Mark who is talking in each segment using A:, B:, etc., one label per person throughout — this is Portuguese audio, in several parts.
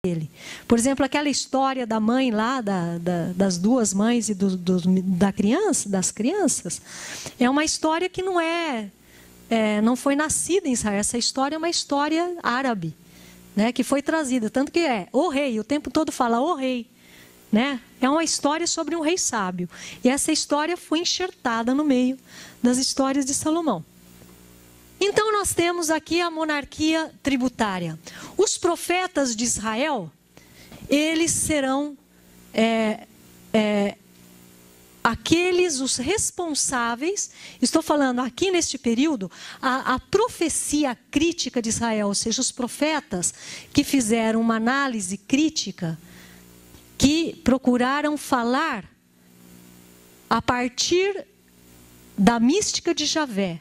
A: dele. Por exemplo, aquela história da mãe lá, das duas mães e das crianças, é uma história que não foi nascida em Israel. Essa história é uma história árabe, né, que foi trazida. Tanto que o rei, o tempo todo fala o rei. Né? É uma história sobre um rei sábio. E essa história foi enxertada no meio das histórias de Salomão. Então nós temos aqui a monarquia tributária. Os profetas de Israel, eles serão aqueles, os responsáveis, estou falando aqui neste período, a profecia crítica de Israel, ou seja, os profetas que fizeram uma análise crítica, que procuraram falar a partir da mística de Javé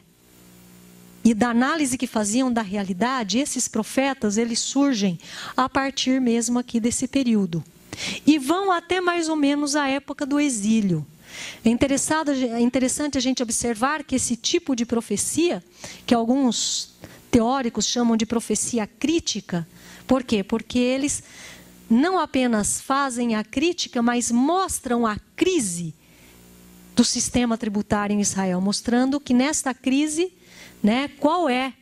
A: e da análise que faziam da realidade. Esses profetas, eles surgem a partir mesmo aqui desse período. E vão até mais ou menos a época do exílio. É interessante a gente observar que esse tipo de profecia, que alguns teóricos chamam de profecia crítica, por quê? Porque eles não apenas fazem a crítica, mas mostram a crise do sistema tributário em Israel, mostrando que nesta crise, né, qual é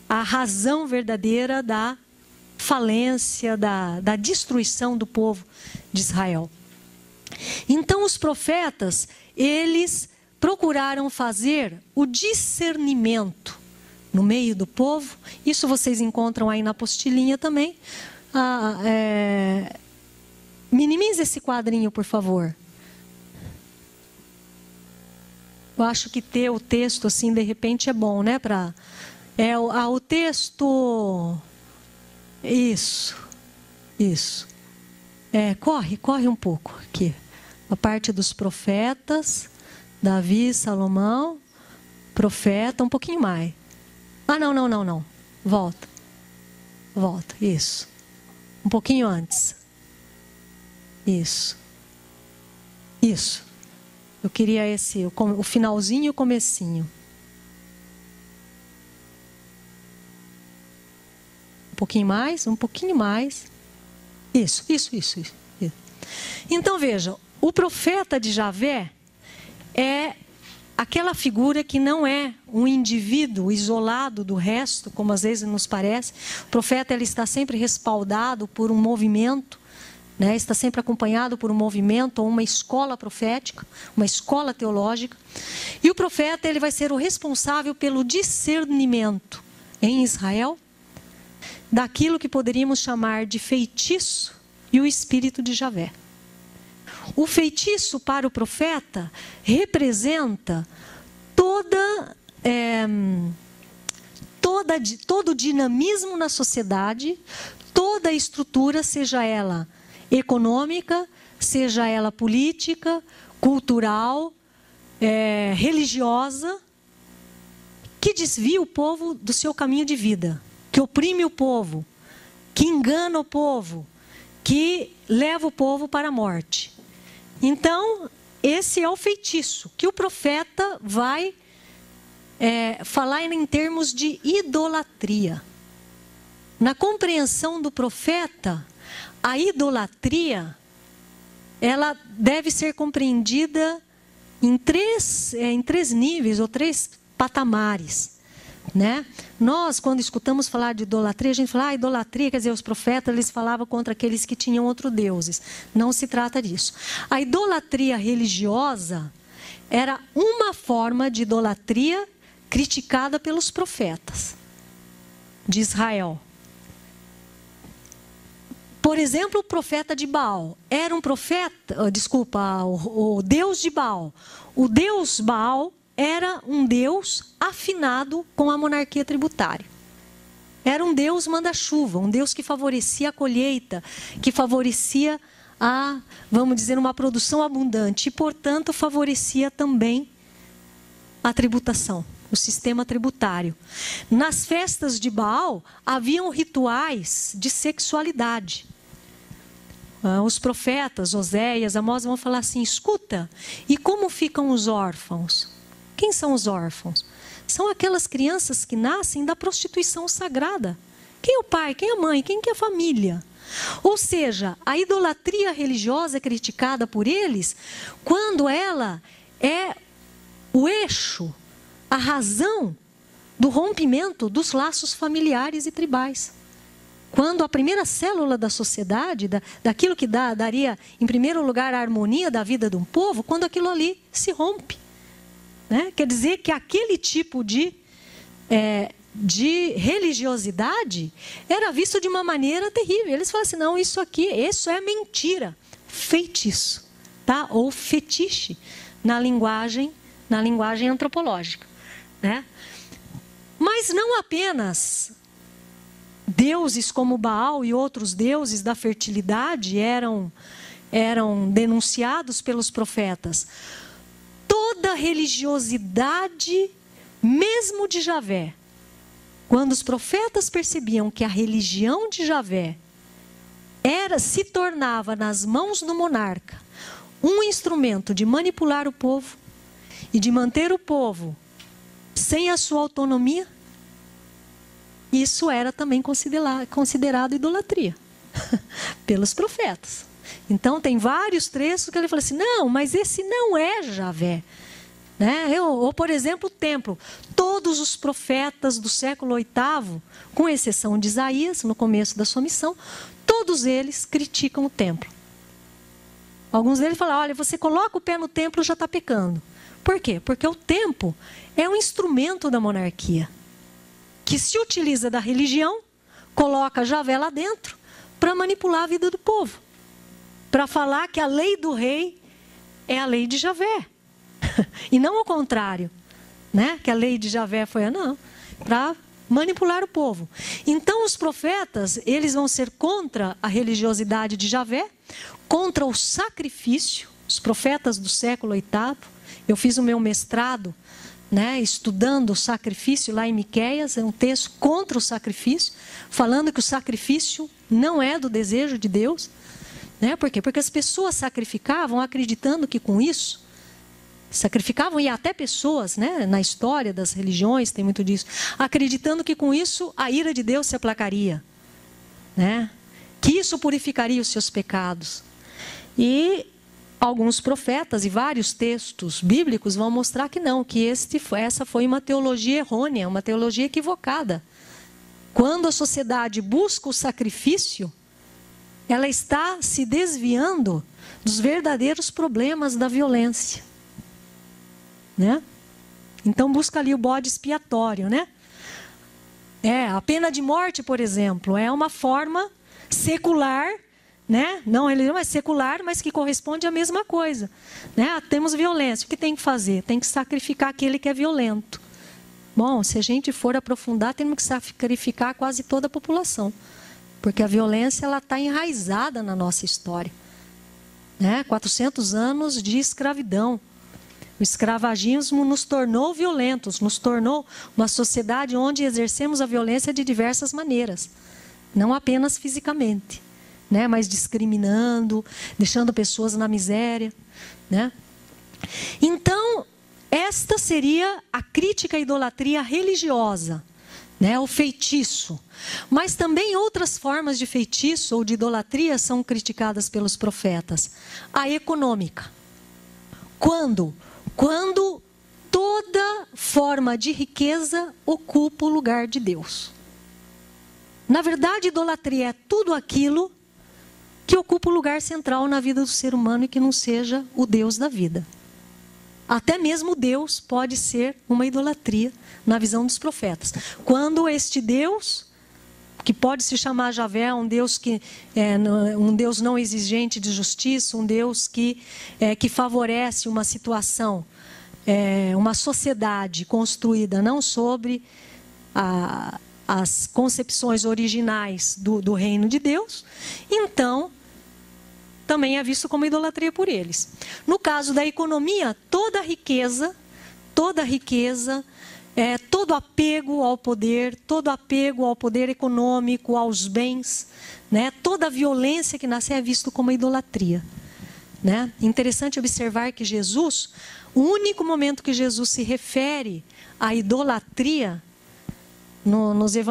A: a razão verdadeira da falência, da destruição do povo de Israel. Então os profetas, eles procuraram fazer o discernimento no meio do povo. Isso vocês encontram aí na apostilinha também. Minimize esse quadrinho, por favor. Eu acho que ter o texto assim, de repente, é bom, né? O texto... Isso. Corre um pouco aqui. A parte dos profetas, Davi, Salomão, profeta, um pouquinho mais. Não. Volta, isso. Um pouquinho antes. Isso. Eu queria o finalzinho e o comecinho. Um pouquinho mais. Isso. Então vejam, o profeta de Javé é aquela figura que não é um indivíduo isolado do resto, como às vezes nos parece. O profeta, ele está sempre respaldado por um movimento, né? Está sempre acompanhado por um movimento ou uma escola profética, uma escola teológica. E o profeta, ele vai ser o responsável pelo discernimento em Israel daquilo que poderíamos chamar de feitiço e o espírito de Javé. O feitiço para o profeta representa todo o dinamismo na sociedade, toda a estrutura, seja ela econômica, seja ela política, cultural, religiosa, que desvia o povo do seu caminho de vida, que oprime o povo, que engana o povo, que leva o povo para a morte. Então, esse é o feitiço que o profeta vai falar em termos de idolatria. Na compreensão do profeta, a idolatria, ela deve ser compreendida em três níveis ou três patamares, né? Nós, quando escutamos falar de idolatria, a gente fala, idolatria, quer dizer, os profetas, eles falavam contra aqueles que tinham outros deuses. Não se trata disso. A idolatria religiosa era uma forma de idolatria criticada pelos profetas de Israel. Por exemplo, o profeta de Baal era um profeta, o Deus de Baal. O Deus Baal era um Deus afinado com a monarquia tributária. Era um Deus manda-chuva, um Deus que favorecia a colheita, que favorecia vamos dizer, uma produção abundante e, portanto, favorecia também a tributação, o sistema tributário. Nas festas de Baal, haviam rituais de sexualidade. Os profetas, Oséias, Amós, vão falar assim, escuta, e como ficam os órfãos? Quem são os órfãos? São aquelas crianças que nascem da prostituição sagrada. Quem é o pai? Quem é a mãe? Quem que é a família? Ou seja, a idolatria religiosa é criticada por eles quando ela é o eixo, a razão do rompimento dos laços familiares e tribais. Quando a primeira célula da sociedade, daquilo que daria, em primeiro lugar, a harmonia da vida de um povo, quando aquilo ali se rompe. Né? Quer dizer que aquele tipo de religiosidade era visto de uma maneira terrível. Eles falam assim, não, isso aqui, isso é mentira, feitiço, tá? Ou fetiche na linguagem antropológica, né? Mas não apenas deuses como Baal e outros deuses da fertilidade eram denunciados pelos profetas. Toda religiosidade, mesmo de Javé, quando os profetas percebiam que a religião de Javé se tornava nas mãos do monarca um instrumento de manipular o povo e de manter o povo sem a sua autonomia, isso era também considerado idolatria pelos profetas. Então tem vários trechos que ele fala assim, não, mas esse não é Javé. Né? Ou, por exemplo, o templo. Todos os profetas do século VIII, com exceção de Isaías, no começo da sua missão, todos eles criticam o templo. Alguns deles falam, olha, você coloca o pé no templo, já está pecando. Por quê? Porque o templo é um instrumento da monarquia, que se utiliza da religião, coloca Javé lá dentro, para manipular a vida do povo. Para falar que a lei do rei é a lei de Javé. E não o contrário, né? Que a lei de Javé foi para manipular o povo. Então os profetas, eles vão ser contra a religiosidade de Javé, contra o sacrifício. Os profetas do século VIII, eu fiz o meu mestrado, né, estudando o sacrifício lá em Miqueias, é um texto contra o sacrifício, falando que o sacrifício não é do desejo de Deus. Né? Por quê? Porque as pessoas sacrificavam acreditando que com isso, sacrificavam, e até pessoas, né, na história das religiões tem muito disso, acreditando que com isso a ira de Deus se aplacaria, né? Que isso purificaria os seus pecados. E alguns profetas e vários textos bíblicos vão mostrar que não, que essa foi uma teologia errônea, uma teologia equivocada. Quando a sociedade busca o sacrifício, ela está se desviando dos verdadeiros problemas da violência. Né? Então busca ali o bode expiatório, né? A pena de morte, por exemplo, é uma forma secular, né? Não é secular, mas que corresponde à mesma coisa, né? Temos violência, o que tem que fazer? Tem que sacrificar aquele que é violento. Bom, se a gente for aprofundar, temos que sacrificar quase toda a população, porque a violência ela está enraizada na nossa história, né? 400 anos de escravidão. O escravagismo nos tornou violentos, nos tornou uma sociedade onde exercemos a violência de diversas maneiras, não apenas fisicamente, né? Mas discriminando, deixando pessoas na miséria, né? Então, esta seria a crítica à idolatria religiosa, né? O feitiço. Mas também outras formas de feitiço ou de idolatria são criticadas pelos profetas. A econômica. Quando toda forma de riqueza ocupa o lugar de Deus. Na verdade, idolatria é tudo aquilo que ocupa o lugar central na vida do ser humano e que não seja o Deus da vida. Até mesmo Deus pode ser uma idolatria na visão dos profetas. Quando este Deus, que pode se chamar Javé, um Deus não exigente de justiça, um Deus que favorece uma situação, uma sociedade construída não sobre as concepções originais do reino de Deus, então também é visto como idolatria por eles. No caso da economia, toda riqueza, todo apego ao poder econômico, aos bens, né? Toda a violência que nasce é visto como idolatria. Né? Interessante observar que Jesus, o único momento que Jesus se refere à idolatria nos evangelhos,